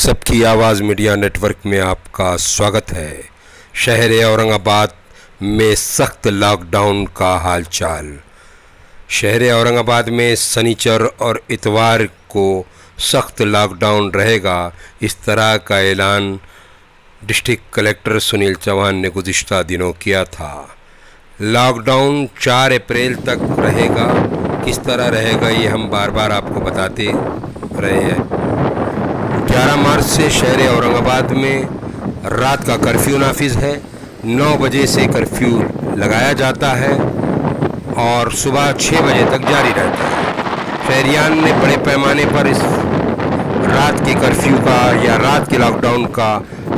सबकी आवाज़ media network में आपका स्वागत है। शहर औरंगाबाद में सख्त लॉकडाउन का हालचाल। शहर औरंगाबाद में शनिचर और इतवार को सख्त लॉकडाउन रहेगा, इस तरह का ऐलान डिस्ट्रिक्ट कलेक्टर सुनील चौहान ने गुज़िश्ता दिनों किया था। लॉकडाउन 4 अप्रैल तक रहेगा। किस तरह रहेगा ये हम बार बार आपको बताते रहे हैं। 11 मार्च से शहर औरंगाबाद में रात का कर्फ्यू नाफिज है। 9 बजे से कर्फ्यू लगाया जाता है और सुबह 6 बजे तक जारी रहता है। शहरियान ने बड़े पैमाने पर इस रात के कर्फ्यू का या रात के लॉकडाउन का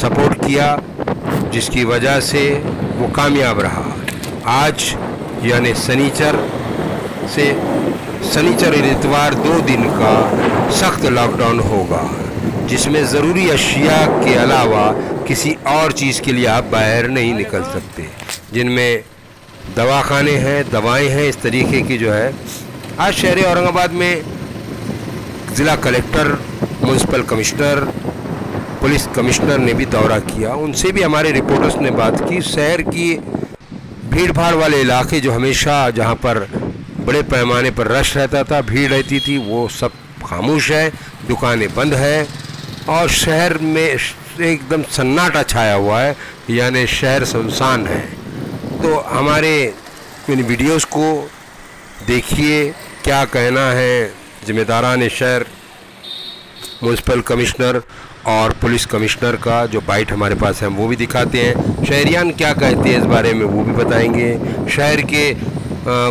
सपोर्ट किया, जिसकी वजह से वो कामयाब रहा। आज यानी शनिचर और इतवार 2 दिन का सख्त लॉकडाउन होगा, जिसमें ज़रूरी अशिया के अलावा किसी और चीज़ के लिए आप बाहर नहीं निकल सकते, जिनमें दवाखाने हैं, दवाएं हैं, इस तरीके की जो है। आज शहर औरंगाबाद में ज़िला collector, municipal commissioner, police commissioner ने भी दौरा किया। उनसे भी हमारे रिपोर्टर्स ने बात की। शहर की भीड़ भाड़ वाले इलाके जो हमेशा जहाँ पर बड़े पैमाने पर रश रहता था, भीड़ रहती थी, वो सब खामोश है, दुकानें बंद है और शहर में एकदम सन्नाटा छाया हुआ है, यानी शहर सुनसान है। तो हमारे इन वीडियोस को देखिए, क्या कहना है जिम्मेदारान शहर, म्यूनसिपल कमिश्नर और पुलिस कमिश्नर का। जो बाइट हमारे पास है हम वो भी दिखाते हैं। शहरियान क्या कहते हैं इस बारे में वो भी बताएंगे। शहर के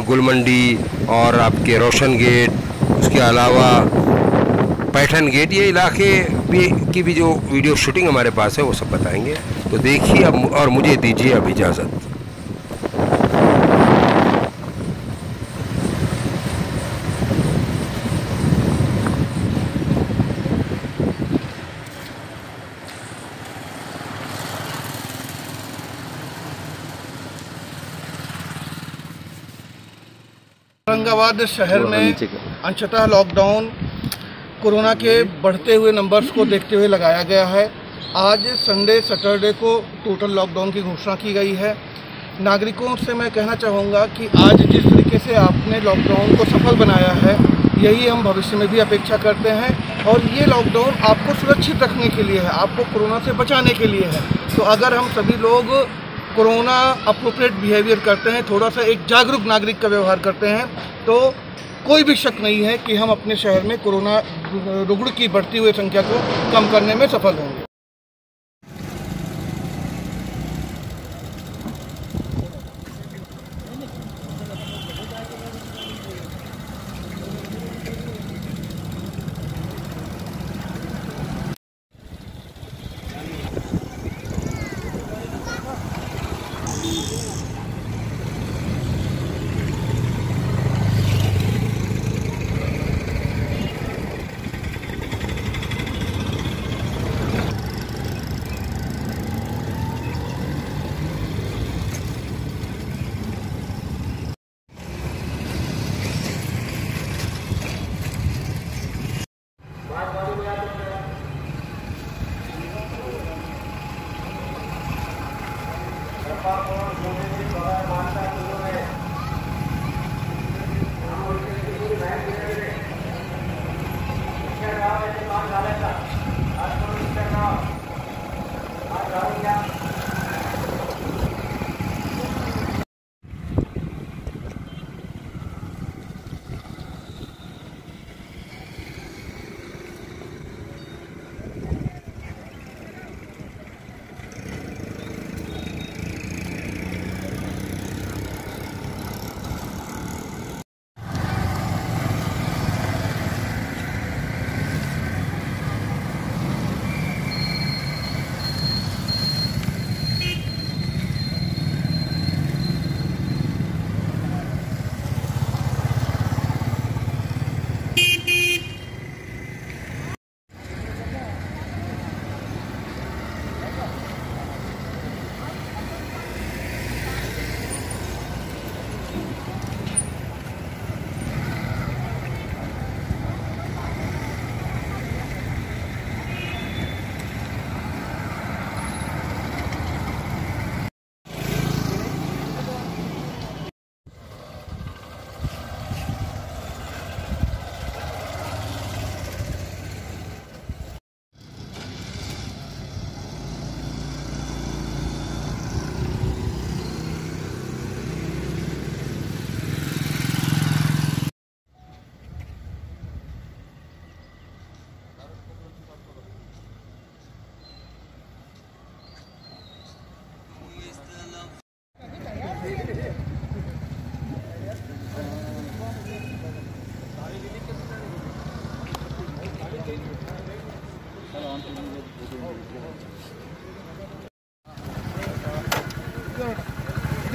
गुलमंडी और आपके रोशन गेट, उसके अलावा पैठन गेट, ये इलाके की भी जो वीडियो शूटिंग हमारे पास है वो सब बताएंगे। तो देखिए अब, और मुझे दीजिए अब इजाज़त। औरंगाबाद शहर में अंशतः लॉकडाउन कोरोना के बढ़ते हुए नंबर्स को देखते हुए लगाया गया है। आज संडे सैटरडे को टोटल लॉकडाउन की घोषणा की गई है। नागरिकों से मैं कहना चाहूँगा कि आज जिस तरीके से आपने लॉकडाउन को सफल बनाया है, यही हम भविष्य में भी अपेक्षा करते हैं। और ये लॉकडाउन आपको सुरक्षित रखने के लिए है, आपको कोरोना से बचाने के लिए है। तो अगर हम सभी लोग कोरोना अप्रोप्रिएट बिहेवियर करते हैं, थोड़ा सा एक जागरूक नागरिक का व्यवहार करते हैं, तो कोई भी शक नहीं है कि हम अपने शहर में कोरोना रुग्ण की बढ़ती हुई संख्या को कम करने में सफल होंगे।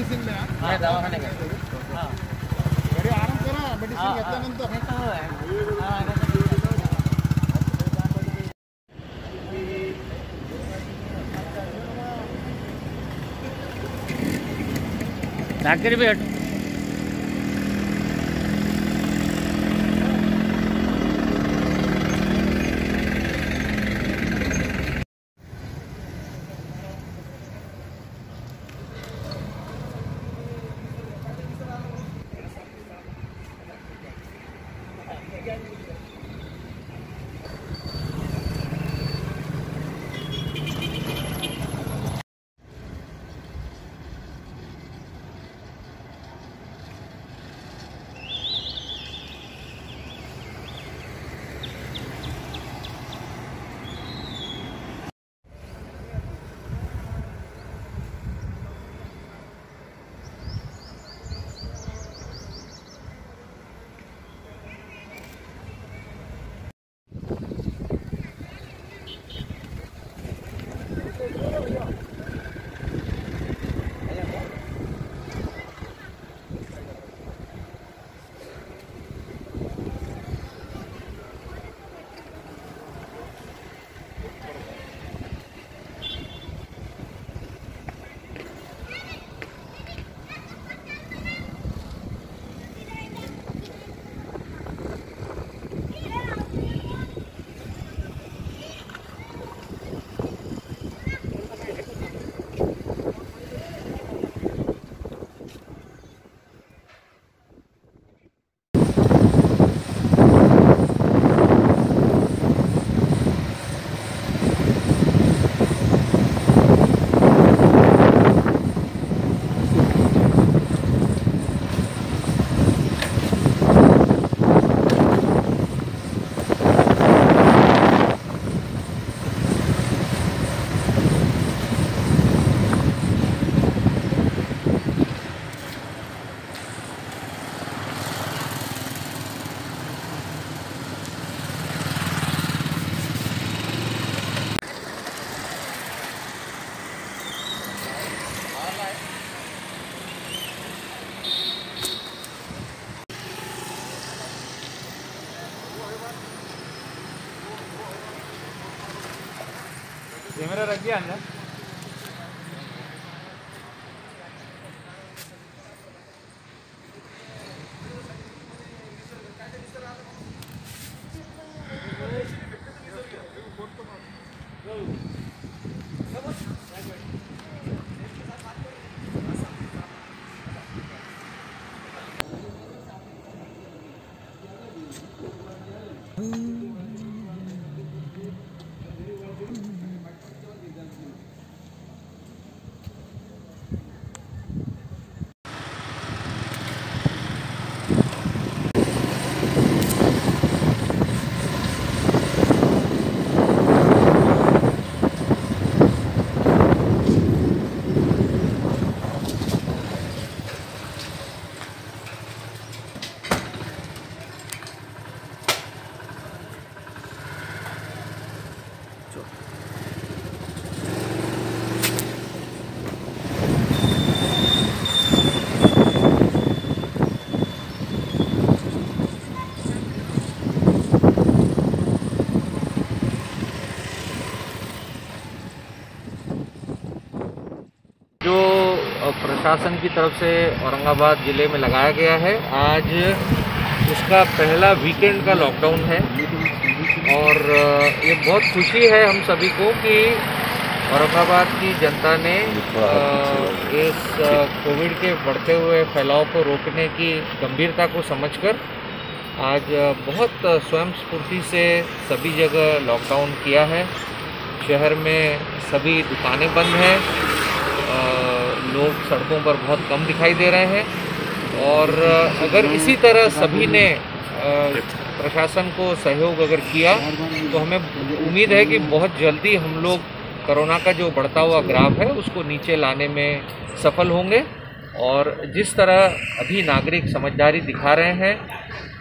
मेडिसिन हा, दवाखान्यात गेलो. हा. घरी आराम करा मेडिसिन घेतल्यानंतर. भाकरी भेट. कैमरा रख दिया अंदर. प्रशासन की तरफ से औरंगाबाद ज़िले में लगाया गया है। आज इसका पहला वीकेंड का लॉकडाउन है और ये बहुत खुशी है हम सभी को कि औरंगाबाद की जनता ने इस कोविड के बढ़ते हुए फैलाव को रोकने की गंभीरता को समझकर आज बहुत स्वयं स्फूर्ति से सभी जगह लॉकडाउन किया है। शहर में सभी दुकानें बंद हैं, लोग सड़कों पर बहुत कम दिखाई दे रहे हैं और अगर इसी तरह सभी ने प्रशासन को सहयोग अगर किया तो हमें उम्मीद है कि बहुत जल्दी हम लोग कोरोना का जो बढ़ता हुआ ग्राफ है उसको नीचे लाने में सफल होंगे। और जिस तरह अभी नागरिक समझदारी दिखा रहे हैं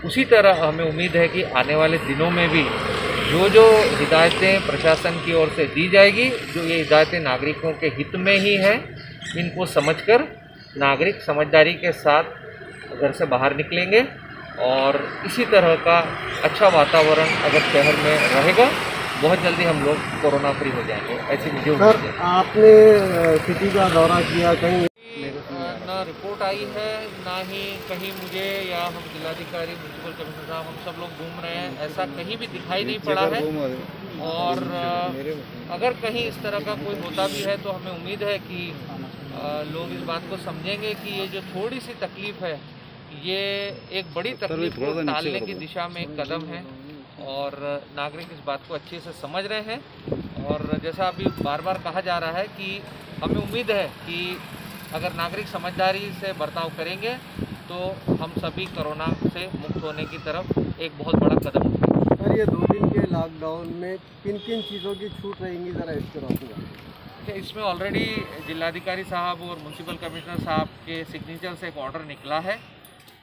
उसी तरह हमें उम्मीद है कि आने वाले दिनों में भी जो हिदायतें प्रशासन की ओर से दी जाएगी, जो ये हिदायतें नागरिकों के हित में ही हैं, इनको समझकर नागरिक समझदारी के साथ घर से बाहर निकलेंगे और इसी तरह का अच्छा वातावरण अगर शहर में रहेगा, बहुत जल्दी हम लोग कोरोना फ्री हो जाएंगे, ऐसी मुझे उम्मीद है। आपने सिटी का दौरा किया, कहीं ना रिपोर्ट आई है, ना ही कहीं मुझे या हम जिलाधिकारी म्यूनसिपल कमिश्नर साहब हम सब लोग घूम रहे हैं, ऐसा कहीं भी दिखाई नहीं पड़ा है। और अगर कहीं इस तरह का कोई होता भी है तो हमें उम्मीद है कि लोग इस बात को समझेंगे कि ये जो थोड़ी सी तकलीफ़ है ये एक बड़ी तकलीफ को टालने की दिशा में एक कदम है और नागरिक इस बात को अच्छे से समझ रहे हैं। और जैसा अभी बार बार कहा जा रहा है कि हमें उम्मीद है कि अगर नागरिक समझदारी से बर्ताव करेंगे तो हम सभी कोरोना से मुक्त होने की तरफ एक बहुत बड़ा कदम उठाएंगे। सर, ये 2 दिन के लॉकडाउन में किन किन चीज़ों की छूट रहेंगी, ज़रा इसके रोकूंगा। इसमें ऑलरेडी जिलाधिकारी साहब और म्यूनसिपल कमिश्नर साहब के सिग्नेचर से एक ऑर्डर निकला है।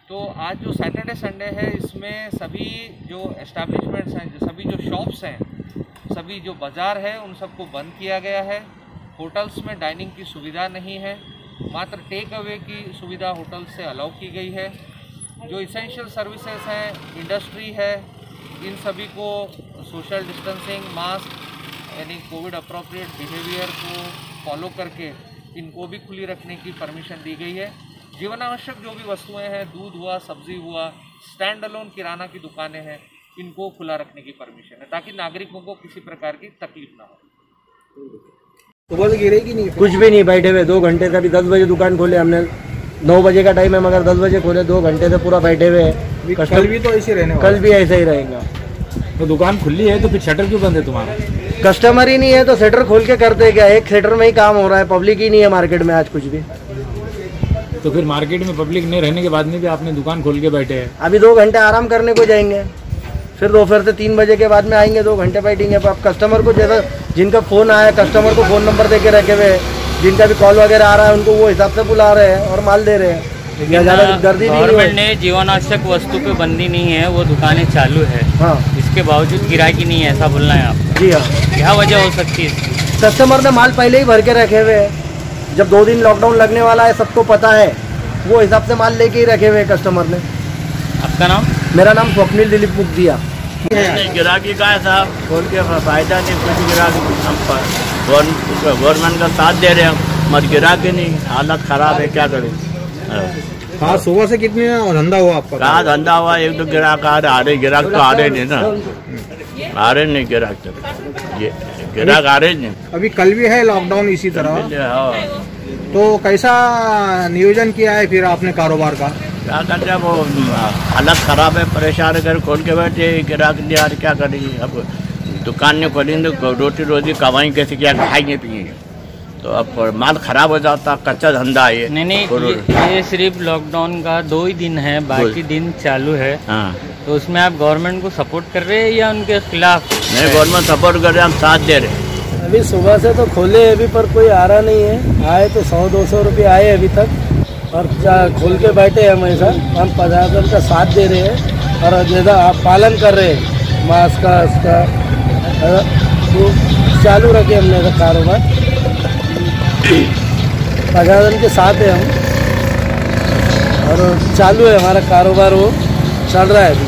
तो आज जो सैटरडे संडे है इसमें सभी जो एस्टैब्लिशमेंट्स हैं, सभी जो शॉप्स हैं, सभी जो बाज़ार है उन सबको बंद किया गया है। होटल्स में डाइनिंग की सुविधा नहीं है, मात्र टेक अवे की सुविधा होटल से अलाउ की गई है। जो इसेंशियल सर्विसेज हैं, इंडस्ट्री है, इन सभी को सोशल डिस्टेंसिंग, मास्क यानी कोविड अप्रोप्रिएट बिहेवियर को फॉलो करके इनको भी खुली रखने की परमिशन दी गई है। जीवन आवश्यक जो भी वस्तुएं हैं, दूध हुआ, सब्जी हुआ, स्टैंड अलोन किराना की दुकानें हैं, इनको खुला रखने की परमिशन है ताकि नागरिकों को किसी प्रकार की तकलीफ ना हो। सुबह से गिरेगी नहीं? कुछ भी नहीं, बैठे हुए 2 घंटे से। अभी 10 बजे दुकान खोले हमने, 9 बजे का टाइम है मगर 10 बजे खोले, 2 घंटे से पूरा बैठे हुए हैं। कल भी तो ऐसे रहने, कल भी ऐसे ही रहेगा। तो दुकान खुली है तो फिर शटर क्यों बंद है तुम्हारा? कस्टमर ही नहीं है तो शटर खोल के करते क्या? एक शटर में ही काम हो रहा है, पब्लिक ही नहीं है मार्केट में आज कुछ भी। तो फिर मार्केट में पब्लिक नहीं रहने के बाद में भी आपने दुकान खोल के बैठे हैं। अभी 2 घंटे आराम करने को जाएंगे, फिर दोपहर से 3 बजे के बाद में आएंगे, 2 घंटे बैठेंगे। अब कस्टमर को जैसा जिनका फ़ोन आया, कस्टमर को फ़ोन नंबर दे के रखे हुए, जिनका भी कॉल वगैरह आ रहा है उनको वो हिसाब से बुला रहे हैं और माल दे रहे हैं। गवर्नमेंट ने जीवन आवश्यक वस्तु पे बंदी नहीं है, वो दुकानें चालू है। हाँ, इसके बावजूद गिराकी नहीं है, ऐसा बोलना है आपका? जी हाँ। क्या वजह हो सकती है इसकी? कस्टमर ने माल पहले ही भर के रखे हुए हैं। जब 2 दिन लॉकडाउन लगने वाला है, सबको पता है, वो हिसाब से माल लेके ही रखे हुए हैं कस्टमर ने। आपका नाम? मेरा नाम स्वप्निल दिलीप मुखदिया। गिराकी का है साहब, खोल के फायदा नहीं, कुछ गिराकी गवर्नमेंट का साथ दे रहे हैं मत गिराकी नहीं, हालत खराब है, क्या करें। हाँ, सुबह से कितने धंधा हुआ आपका? कहाँ धंधा हुआ, 1-2 गिराक आ रहे, गिराक तो आ रहे नहीं ना, आ रहे नहीं गिराक, तो ये गिराक आ रहे नहीं। अभी कल भी है लॉकडाउन इसी तरह, तो कैसा नियोजन किया है फिर आपने कारोबार का? क्या करते हैं, वो हालत खराब है, परेशान कर खोल के बैठे, गिराक नहीं आ रहे, क्या करेंगे। अब दुकान नहीं खोलेंगे तो रोटी रोजी कमाएंगे कैसे, क्या खाएंगे पिएंगे, तो अब माल खराब हो जाता, कच्चा धंधा है। नहीं, ये सिर्फ लॉकडाउन का 2 ही दिन है, बाकी दिन चालू है। हाँ, तो उसमें आप गवर्नमेंट को सपोर्ट कर रहे हैं या उनके खिलाफ? नहीं, गवर्नमेंट सपोर्ट कर रहे हैं, हम साथ दे रहे हैं। अभी सुबह से तो खोले अभी पर कोई आ रहा नहीं है, आए तो 100-200 रुपये आए अभी तक और खोल के बैठे हैं। हमेशा हम प्रशासन का साथ दे रहे हैं और जैसा आप पालन कर रहे हैं मास्क का, उसका तो चालू रखे हमने तो कारोबार, प्रशासन के साथ है हम और चालू है हमारा कारोबार, वो चल रहा है। अभी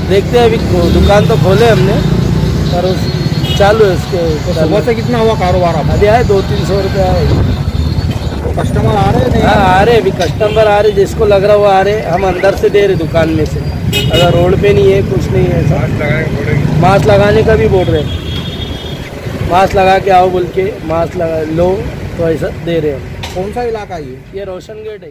देखते हैं, अभी दुकान तो खोले हमने पर चालू है उसके। तो सुबह से कितना हुआ कारोबार आप? अभी आए 200-300 रुपये आए। तो कस्टमर आ रहे हैं? हाँ, आ रहे, अभी कस्टमर आ रहे, जिसको लग रहा है वो आ रहे। हम अंदर से दे रहे दुकान में से, अगर रोड पे नहीं है, कुछ नहीं है ऐसा। मास्क लगाने का भी बोल रहे, मास्क लगा के आओ बोल के, मास्क लगा लो, तो ऐसा दे रहे हैं। कौन सा इलाका ये? ये रोशन गेट है।